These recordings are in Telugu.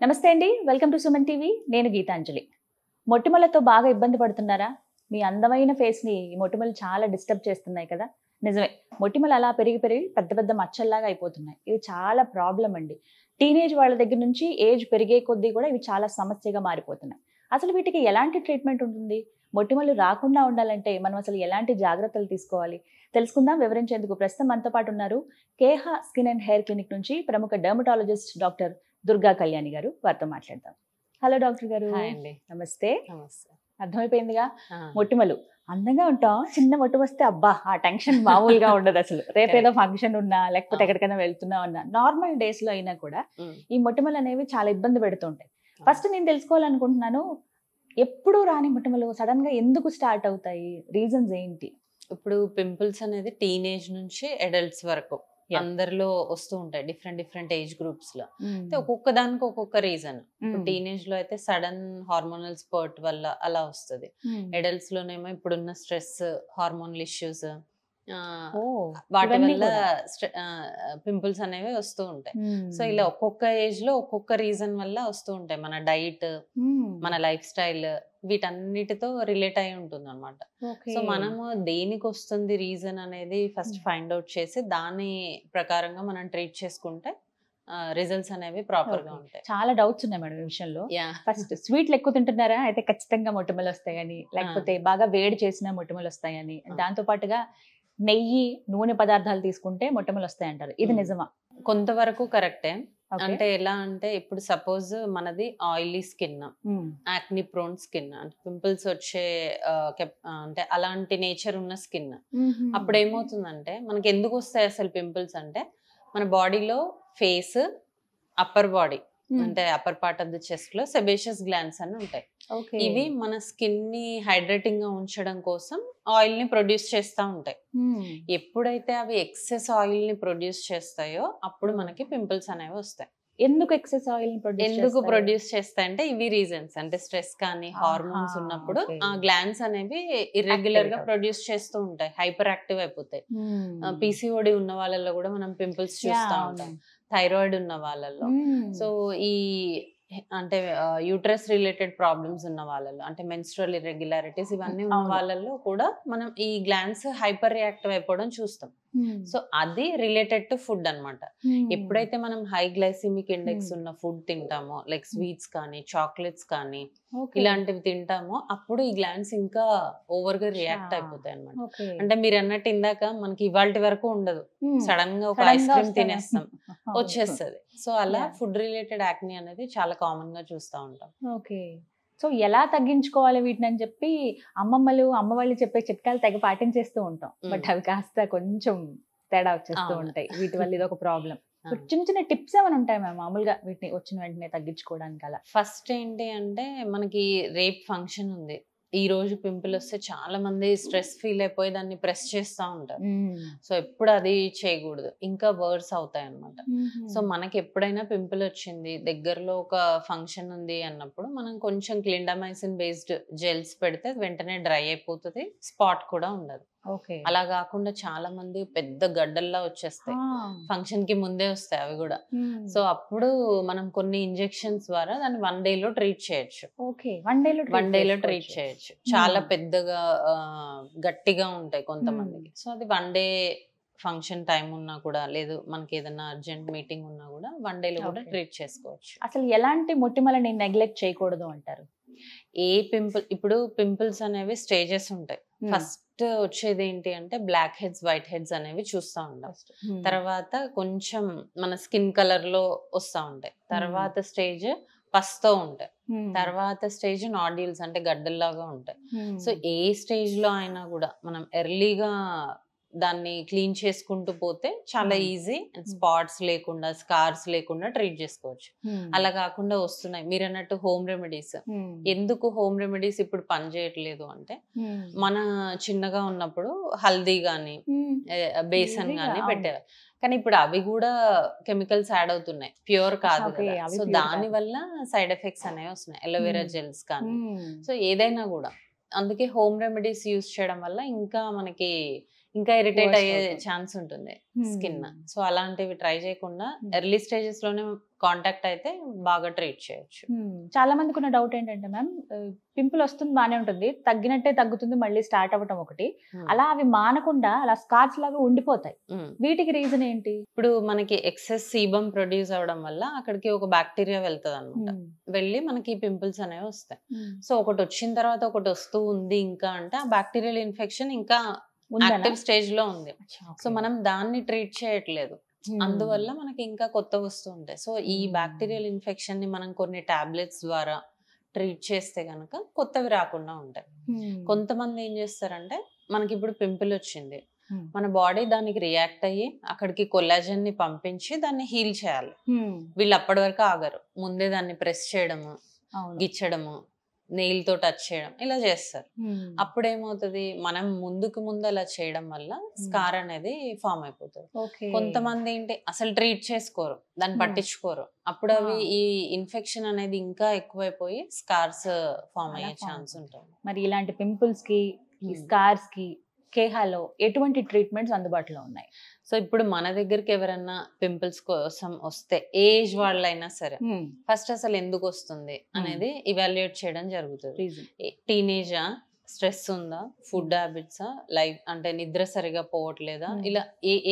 నమస్తే అండి, వెల్కమ్ టు సుమన్ టీవీ. నేను గీతాంజలి. మొటిమలతో బాగా ఇబ్బంది పడుతున్నారా? మీ అందమైన ఫేస్ని ఈ మొటిమలు చాలా డిస్టర్బ్ చేస్తున్నాయి కదా. నిజమే, మొటిమలు అలా పెరిగి పెరిగి పెద్ద పెద్ద మచ్చల్లాగా అయిపోతున్నాయి. ఇది చాలా ప్రాబ్లం అండి. టీనేజ్ వాళ్ళ దగ్గర నుంచి ఏజ్ పెరిగే కొద్దీ కూడా ఇవి చాలా సమస్యగా మారిపోతున్నాయి. అసలు వీటికి ఎలాంటి ట్రీట్మెంట్ ఉంటుంది? మొటిమలు రాకుండా ఉండాలంటే మనం అసలు ఎలాంటి జాగ్రత్తలు తీసుకోవాలి తెలుసుకుందాం. వివరించేందుకు ప్రస్తుతం మనతో పాటు ఉన్నారు కేహ స్కిన్ అండ్ హెయిర్ క్లినిక్ నుంచి ప్రముఖ డర్మటాలజిస్ట్ డాక్టర్ దుర్గా కళ్యాణి గారు. వారితో మాట్లాడదాం. హలో డాక్టర్ గారు. హాయ్ అండి. నమస్తే. నమస్తే. అర్థమైపోయిందిగా, మొటిమలు అందంగా ఉంటాం, చిన్న మొట్టు వస్తే అబ్బా ఆ టెన్షన్ మామూలుగా ఉండదు అసలు. రేపేదో ఫంక్షన్ ఉన్నా లేకపోతే ఎక్కడికైనా వెళ్తున్నా ఉన్నా నార్మల్ డేస్ లో అయినా కూడా ఈ మొటిమలు అనేవి చాలా ఇబ్బంది పెడుతుంటాయి. ఫస్ట్ నేను తెలుసుకోవాలనుకుంటున్నాను, ఎప్పుడు రాని మొటిమలు సడన్ గా ఎందుకు స్టార్ట్ అవుతాయి? రీజన్స్ ఏంటి? ఇప్పుడు పింపుల్స్ అనేది టీనేజ్ నుంచి అడల్ట్స్ వరకు అందరిలో వస్తూ ఉంటాయి, డిఫరెంట్ ఏజ్ గ్రూప్స్ లో. అయితే ఒక్కొక్క దానికి ఒక్కొక్క రీజన్. ఇప్పుడు టీనేజ్ లో అయితే సడన్ హార్మోనల్ స్పర్ట్ వల్ల అలా వస్తుంది. అడల్ట్స్ లోనేమో ఇప్పుడున్న స్ట్రెస్, హార్మోనల్ ఇష్యూస్, వాటి వల్ల పింపుల్స్ అనేవి వస్తూ ఉంటాయి. సో ఇలా ఒక్కొక్క ఏజ్ లో ఒక్కొక్క రీజన్ వల్ల వస్తూ ఉంటాయి. మన డైట్, మన లైఫ్ స్టైల్ వీటన్నిటితో రిలేట్ అయి ఉంటుంది అనమాట. సో మనము దేనికి వస్తుంది రీజన్ అనేది ఫస్ట్ ఫైండ్ అవుట్ చేసి దాని ప్రకారంగా మనం ట్రీట్ చేసుకుంటే రిజల్ట్స్ అనేవి ప్రాపర్ గా ఉంటాయి. చాలా డౌట్స్ ఉన్నాయి మేడం ఈ విషయంలో. ఫస్ట్ స్వీట్లు ఎక్కువ తింటున్నారా? అయితే ఖచ్చితంగా మొటిమలు వస్తాయని, లేకపోతే బాగా వేడి చేసిన మొటిమలు వస్తాయని, దాంతో పాటుగా నెయ్యి, నూనె పదార్థాలు తీసుకుంటే మొటిమలు వస్తాయంటారు. ఇది నిజమా? కొంతవరకు కరెక్టే. అంటే ఎలా అంటే ఇప్పుడు సపోజ్ మనది ఆయిలీ స్కిన్, యాక్ని ప్రోన్ స్కిన్, అంటే పింపుల్స్ వచ్చే అంటే అలాంటి నేచర్ ఉన్న స్కిన్, అప్పుడు ఏమవుతుందంటే మనకి ఎందుకు వస్తాయి అసలు పింపుల్స్ అంటే మన బాడీలో ఫేస్, అప్పర్ బాడీ అంటే upper part of the chest లో సెబేషియస్ గ్లాండ్స్ అని ఉంటాయి. ఇవి మన స్కిన్ ని హైడ్రేటింగ్ గా ఉంచడం కోసం ఆయిల్ ని ప్రొడ్యూస్ చేస్తూ ఉంటాయి. ఎప్పుడైతే అవి ఎక్సెస్ ఆయిల్ ని ప్రొడ్యూస్ చేస్తాయో అప్పుడు మనకి పింపుల్స్ అనేవి వస్తాయి. ఎందుకు ఎక్సెస్ ఆయిల్ ఎందుకు ప్రొడ్యూస్ చేస్తాయంటే ఇవి రీజన్స్. అంటే స్ట్రెస్ కానీ హార్మోన్స్ ఉన్నప్పుడు ఆ గ్లాండ్స్ అనేవి ఇర్రెగ్యులర్ గా ప్రొడ్యూస్ చేస్తూ ఉంటాయి, హైపర్ యాక్టివ్ అయిపోతాయి. పీసీఓడి ఉన్న వాళ్ళలో కూడా మనం పింపుల్స్ చూస్తూ ఉంటాం, థైరాయిడ్ ఉన్న వాళ్ళలో. సో ఈ అంటే యూట్రస్ రిలేటెడ్ ప్రాబ్లమ్స్ ఉన్న వాళ్ళలో, అంటే మెన్స్ట్రువల్ ఇర్రెగ్యులారిటీస్ ఇవన్నీ ఉన్న వాళ్ళలో కూడా మనం ఈ గ్లాండ్స్ హైపర్ రియాక్టివ్ అయిపోవడం చూస్తాం. సో అది రిలేటెడ్ టు ఫుడ్ అన్నమాట. ఎప్పుడైతే మనం హై గ్లైసిమిక్ ఇండెక్స్ ఉన్న ఫుడ్ తింటామో, లైక్ స్వీట్స్ కానీ చాక్లెట్స్ కానీ ఇలాంటివి తింటామో అప్పుడు ఈ గ్లాండ్స్ ఇంకా ఓవర్ గా రియాక్ట్ అయిపోతాయి అన్నమాట. అంటే మీరు అన్నట్టు ఇందాక మనకి ఇవాళ వరకు ఉండదు, సడన్ గా ఒక ఐస్ క్రీమ్ తినేస్తాం వచ్చేస్తుంది. సో అలా ఫుడ్ రిలేటెడ్ యాక్ని అనేది చాలా కామన్ గా చూస్తూ ఉంటాం. ఓకే. సో ఎలా తగ్గించుకోవాలి వీటిని అని చెప్పి అమ్మ వాళ్ళు చెప్పే చిట్కాలు తెగ పాటించేస్తూ ఉంటాం. బట్ అవి కాస్త కొంచెం తేడా వచ్చేస్తూ ఉంటాయి. వీటి వల్ల ఇది ఒక ప్రాబ్లం. చిన్న చిన్న టిప్స్ ఏమైనా ఉంటాయి మ్యామ్ మామూలుగా వీటిని వచ్చిన వెంటనే తగ్గించుకోవడానికి? అలా ఫస్ట్ ఏంటి అంటే మనకి రేప్ ఫంక్షన్ ఉంది, ఈ రోజు పింపుల్ వస్తే చాలా మంది స్ట్రెస్ ఫీల్ అయిపోయి దాన్ని ప్రెస్ చేస్తూ ఉంటారు. సో ఎప్పుడు అది చేయకూడదు, ఇంకా వర్స్ అవుతాయి అన్నమాట. సో మనకి ఎప్పుడైనా పింపుల్ వచ్చింది, దగ్గరలో ఒక ఫంక్షన్ ఉంది అన్నప్పుడు మనం కొంచెం క్లిండామైసిన్ బేస్డ్ జెల్స్ పెడితే వెంటనే డ్రై అయిపోతుంది, స్పాట్ కూడా ఉండదు. అలా కాకుండా చాలా మంది పెద్ద గడ్డల్లా వచ్చేస్తాయి, ఫంక్షన్ కి ముందే వస్తాయి అవి కూడా. సో అప్పుడు మనం కొన్ని ఇంజెక్షన్స్ ద్వారా దాన్ని 1 day లో ట్రీట్ చేయొచ్చు. వన్ డే లో ట్రీట్ చేయొచ్చు. చాలా పెద్దగా గట్టిగా ఉంటాయి కొంతమందికి. సో అది 1 day ఫంక్షన్ టైం ఉన్నా కూడా, లేదు మనకి ఏదైనా అర్జెంట్ మీటింగ్ ఉన్నా కూడా 1 day లో కూడా ట్రీట్ చేసుకోవచ్చు. అసలు ఎలాంటి మొటిమలని నెగ్లెక్ట్ చేయకూడదు అంటారు? ఏ పింపుల్, ఇప్పుడు పింపుల్స్ అనేవి స్టేజెస్ ఉంటాయి. ఫస్ట్ వచ్చేది ఏంటి అంటే బ్లాక్ హెడ్స్, వైట్ హెడ్స్ అనేవి చూస్తూ ఉంటాం. తర్వాత కొంచెం మన స్కిన్ కలర్ లో వస్తూ ఉంటాయి. తర్వాత స్టేజ్ పస్తో ఉంటాయి. తర్వాత స్టేజ్ నాడ్యూల్స్ అంటే గడ్డల్లాగా ఉంటాయి. సో ఏ స్టేజ్ లో అయినా కూడా మనం ఎర్లీగా దాన్ని క్లీన్ చేసుకుంటూ పోతే చాలా ఈజీ, స్పాట్స్ లేకుండా, స్కార్స్ లేకుండా ట్రీట్ చేసుకోవచ్చు. అలా కాకుండా వస్తున్నాయి మీరు అన్నట్టు హోమ్ రెమెడీస్. ఎందుకు హోమ్ రెమెడీస్ ఇప్పుడు పని చేయట్లేదు అంటే మన చిన్నగా ఉన్నప్పుడు హల్దీ గానీ బేసన్ గానీ పెట్టారు, కానీ ఇప్పుడు అవి కూడా కెమికల్స్ యాడ్ అవుతున్నాయి, ప్యూర్ కాదు కదా. సో దాని వల్ల సైడ్ ఎఫెక్ట్స్ అనేవి వస్తున్నాయి, అలోవెరా జెల్స్ కానీ. సో ఏదైనా కూడా అందుకే హోమ్ రెమెడీస్ యూజ్ చేయడం వల్ల ఇంకా మనకి ఇంకా ఇరిటేట్ Worse అయ్యే అవుతుంది. ఛాన్స్ ఉంటుంది Hmm. స్కిన్. సో అలాంటివి ట్రై చేయకుండా Hmm. ఎర్లీ స్టేజెస్ లోనే కాంటాక్ట్ అయితే బాగా ట్రీట్ చేయొచ్చు. చాలా మందికి ఉన్న డౌట్ ఏంటంటే మ్యామ్, పింపుల్ వస్తుంది బానే ఉంటుంది, తగ్గినట్టే తగ్గుతుంది, మళ్ళీ స్టార్ట్ అవ్వటం ఒకటి, అలా అవి మానకుండా అలా స్కార్స్ లాగా ఉండిపోతాయి. వీటికి రీజన్ ఏంటి? ఇప్పుడు మనకి ఎక్సెస్ సీబమ్ ప్రొడ్యూస్ అవడం వల్ల అక్కడికి ఒక బ్యాక్టీరియా వెళ్తుంది అనమాట. వెళ్ళి మనకి పింపుల్స్ అనేవి వస్తాయి. సో ఒకటి వచ్చిన తర్వాత ఒకటి వస్తూ ఉంది ఇంకా అంటే ఆ బ్యాక్టీరియల్ ఇన్ఫెక్షన్ ఇంకా యాక్టివ్ స్టేజ్ లో ఉంది. సో మనం దాన్ని ట్రీట్ చేయట్లేదు, అందువల్ల మనకి ఇంకా కొత్త వస్తూ ఉంటాయి. సో ఈ బ్యాక్టీరియల్ ఇన్ఫెక్షన్ ని మనం కొన్ని టాబ్లెట్స్ ద్వారా ట్రీట్ చేస్తే గనక కొత్తవి రాకుండా ఉంటాయి. కొంతమంది ఏం చేస్తారంటే మనకి ఇప్పుడు పింపుల్ వచ్చింది, మన బాడీ దానికి రియాక్ట్ అయ్యి అక్కడికి కొల్లాజన్ ని పంపించి దాన్ని హీల్ చేయాలి. వీళ్ళు అప్పటి వరకు ఆగరు, ముందే దాన్ని ప్రెస్ చేయడము, గిచ్చడము, నెయిల్ తో టచ్ చేయడం ఇలా చేస్తారు. అప్పుడు ఏమవుతుంది, మనం ముందు అలా చేయడం వల్ల స్కార్ అనేది ఫామ్ అయిపోతుంది. కొంతమంది ఏంటి అసలు ట్రీట్ చేసుకోరు, దాన్ని పట్టించుకోరు, అప్పుడు అవి ఈ ఇన్ఫెక్షన్ అనేది ఇంకా ఎక్కువైపోయి స్కార్స్ ఫామ్ అయ్యే ఛాన్స్ ఉంటుంది. మరి ఇలాంటి పింపుల్స్ కి, స్కార్స్ కి కేహాలో ఎటువంటి ట్రీట్మెంట్స్ అందుబాటులో ఉన్నాయి? సో ఇప్పుడు మన దగ్గరికి ఎవరన్నా పింపుల్స్ కోసం వస్తే ఏజ్ వాళ్ళైనా సరే ఫస్ట్ అసలు ఎందుకు వస్తుంది అనేది ఇవాల్యుయేట్ చేయడం జరుగుతుంది. టీనేజా, స్ట్రెస్ ఉందా, ఫుడ్ హ్యాబిట్సా, లైఫ్ అంటే నిద్ర సరిగా పోవట్లేదా, ఇలా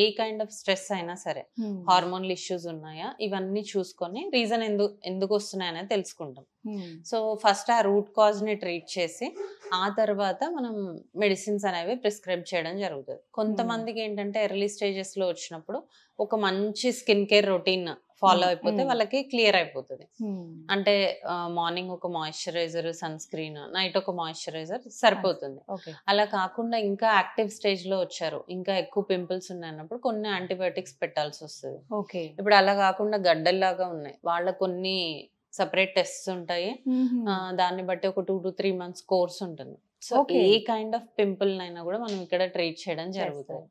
ఏ కైండ్ ఆఫ్ స్ట్రెస్ అయినా సరే, హార్మోనల్ ఇష్యూస్ ఉన్నాయా, ఇవన్నీ చూసుకొని రీజన్ ఎందుకు వస్తున్నాయి అనేది తెలుసుకుంటాం. సో ఫస్ట్ ఆ రూట్ కాజ్ ని ట్రీట్ చేసి ఆ తర్వాత మనం మెడిసిన్స్ అనేవి ప్రిస్క్రైబ్ చేయడం జరుగుతుంది. కొంతమందికి ఏంటంటే ఎర్లీ స్టేజెస్ లో వచ్చినప్పుడు ఒక మంచి స్కిన్ కేర్ రొటీన్ ఫాలో అయిపోతే వాళ్ళకి క్లియర్ అయిపోతుంది. అంటే మార్నింగ్ ఒక మాయిశ్చరైజర్, సన్ స్క్రీన్, నైట్ ఒక మాయిశ్చరైజర్ సరిపోతుంది. అలా కాకుండా ఇంకా యాక్టివ్ స్టేజ్ లో వచ్చారు, ఇంకా ఎక్కువ పింపుల్స్ ఉన్నాయన్నప్పుడు కొన్ని యాంటీబయాటిక్స్ పెట్టాల్సి వస్తుంది. ఇప్పుడు అలా కాకుండా గడ్డల్లాగా ఉన్నాయి, వాళ్ళ కొన్ని సెపరేట్ టెస్ట్స్ ఉంటాయి, దాన్ని బట్టి ఒక 2 to 3 months కోర్స్ ఉంటుంది. So A kind of pimple అయినా కూడా మనం ఇక్కడ ట్రీట్ చేయడం జరుగుతుంది.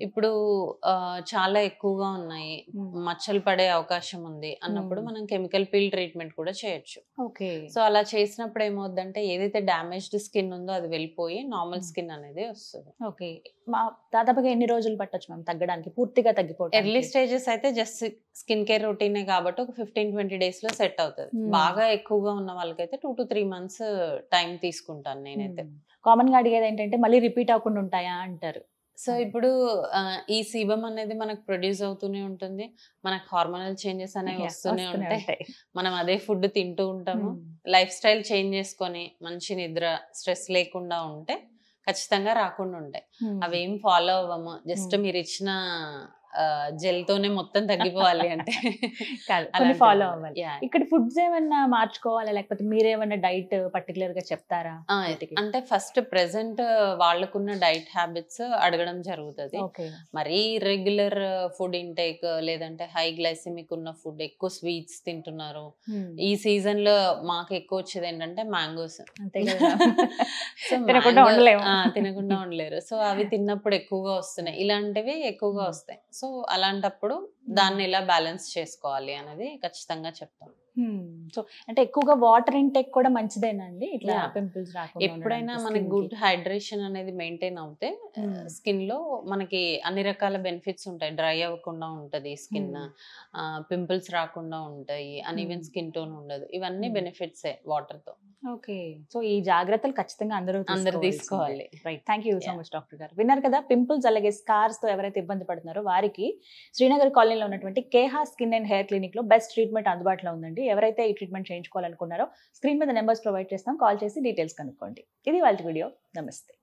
ఇప్పుడు చాలా ఎక్కువగా ఉన్నాయి, మచ్చలు పడే అవకాశం ఉంది అన్నప్పుడు మనం కెమికల్ పీల్ ట్రీట్మెంట్ కూడా చేయొచ్చు. సో అలా చేసినప్పుడు ఏమవుతుందంటే ఏదైతే డ్యామేజ్డ్ స్కిన్ ఉందో అది వెళ్ళిపోయి నార్మల్ స్కిన్ అనేది వస్తుంది. దాదాపుగా ఎన్ని రోజులు పట్టొచ్చు మ్యామ్ తగ్గడానికి, పూర్తిగా తగ్గిపోవడం? ఎర్లీ స్టేజెస్ అయితే జస్ట్ స్కిన్ కేర్ రొటీనే కాబట్టి ఒక 15-20 days లో సెట్ అవుతుంది. బాగా ఎక్కువగా ఉన్న వాళ్ళకైతే 2 to 3 months టైం తీసుకుంటాను నేనైతే. కామన్ గా అడిగేది ఏంటంటే మళ్ళీ రిపీట్ అవ్వకుండా ఉంటాయా అంటారు. సో ఇప్పుడు ఈ సీబమ్ అనేది మనకు ప్రొడ్యూస్ అవుతూనే ఉంటుంది, మనకు హార్మోనల్ చేంజెస్ అనేవి వస్తూనే ఉంటాయి, మనం అదే ఫుడ్ తింటూ ఉంటాము, లైఫ్ స్టైల్ చేంజ్ చేసుకొని మంచి నిద్ర, స్ట్రెస్ లేకుండా ఉంటే ఖచ్చితంగా రాకుండా ఉంటాయి. అవేం ఫాలో అవ్వము, జస్ట్ మీరు ఇచ్చిన జెల్ తోనే మొత్తం తగ్గిపోవాలి అంటే ఫాలో అవ్వాలి. ఇక్కడ ఫుడ్స్ ఏమన్నా మార్చుకోవాలా, లేకపోతే మీరేమన్నా డైట్ పర్టికులర్ గా చెప్తారా? అంటే ఫస్ట్ ప్రెసెంట్ వాళ్ళకున్న డైట్ హ్యాబిట్స్ అడగడం జరుగుతుంది. మరీ రెగ్యులర్ ఫుడ్ ఇంటేక్ లేదంటే హై గ్లైసిమిక్ ఉన్న ఫుడ్, ఎక్కువ స్వీట్స్ తింటున్నారు, ఈ సీజన్ లో మాకు ఎక్కువ వచ్చేది ఏంటంటే మ్యాంగోస్, తినకుండా ఉండలేరు. సో అవి తిన్నప్పుడు ఎక్కువగా వస్తున్నాయి, ఇలాంటివి ఎక్కువగా వస్తాయి. సో అలాంటప్పుడు దాన్ని ఎలా బ్యాలెన్స్ చేసుకోవాలి అనేది ఖచ్చితంగా చెప్తాం. సో అంటే ఎక్కువగా వాటర్ ఇంటేక్ కూడా మంచిదేనండి ఇట్లా పింపుల్స్ రాకుండా? ఎప్పుడైనా మనకి గుడ్ హైడ్రేషన్ అనేది మెయింటైన్ అవుతే స్కిన్ లో మనకి అన్ని రకాల బెనిఫిట్స్ ఉంటాయి. డ్రై అవ్వకుండా ఉంటది స్కిన్, పింపుల్స్ రాకుండా ఉంటాయి, అన్ఈవెన్ స్కిన్ టోన్ ఉండదు, ఇవన్నీ బెనిఫిట్సే వాటర్ తో. సో ఈ జాగ్రత్తలు ఖచ్చితంగా అందరూ తీసుకోవాలి. Right, thank you so much doctor గారు. విన్నారు కదా, పింపుల్స్ అలాగే స్కార్స్ తో ఎవరైతే ఇబ్బంది పడుతున్నారో వారికి శ్రీనగర్ కాలనీలో ఉన్నటువంటి Keha skin and hair clinic లో బెస్ట్ ట్రీట్మెంట్ అందుబాటులో ఉందండి. ఎవరైతే ఈ ట్రీట్మెంట్ చేయించుకోవాలనుకున్నారో స్క్రీన్ మీద నెంబర్స్ ప్రొవైడ్ చేస్తాం, కాల్ చేసి డీటెయిల్స్ కనుక్కోండి. ఇది వాళ్ళ వీడియో. నమస్తే.